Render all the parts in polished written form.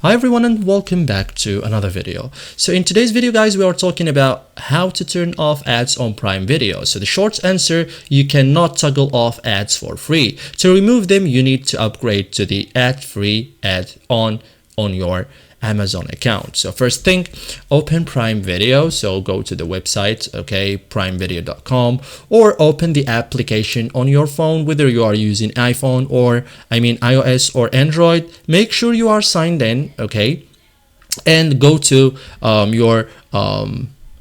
Hi everyone and welcome back to another video. So in today's video guys, we are talking about how to turn off ads on Prime Video. So the short answer, you cannot toggle off ads for free. To remove them, you need to upgrade to the ad-free add-on on your Amazon account. So first thing, open Prime Video. So go to the website, okay, primevideo.com, or open the application on your phone, whether you are using iPhone or iOS or Android. Make sure you are signed in, okay, and go to your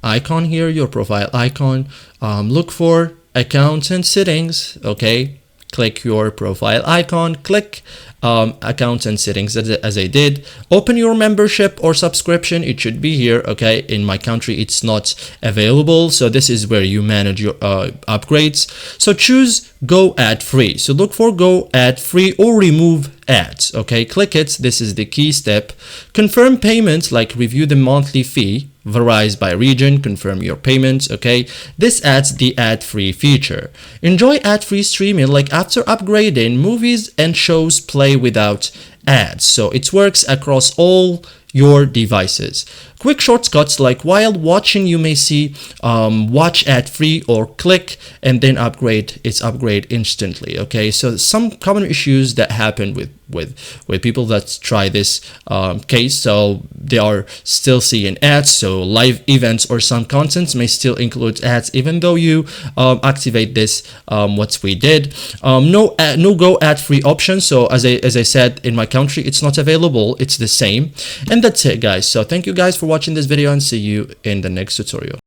icon here, your profile icon. Look for accounts and settings, okay. Click your profile icon, click accounts and settings as I did. Open your membership or subscription. It should be here, okay. In my country it's not available, so this is where you manage your upgrades. So choose go ad free. So look for go ad free or remove ads, okay. Click it. This is the key step. Confirm payments, like review the monthly fee, varies by region. Confirm your payments, okay. This adds the ad-free feature. Enjoy ad-free streaming, like after upgrading, movies and shows play without ads, so it works across all your devices. Quick shortcuts, like while watching you may see watch ad free or click and then upgrade, it's upgrade instantly, okay. So some common issues that happen with people that try this case, so they are still seeing ads. So live events or some contents may still include ads even though you activate this what we did. No go ad free option. So as I said, in my country it's not available. It's the same. And that's it guys. So thank you guys for watching this video and see you in the next tutorial.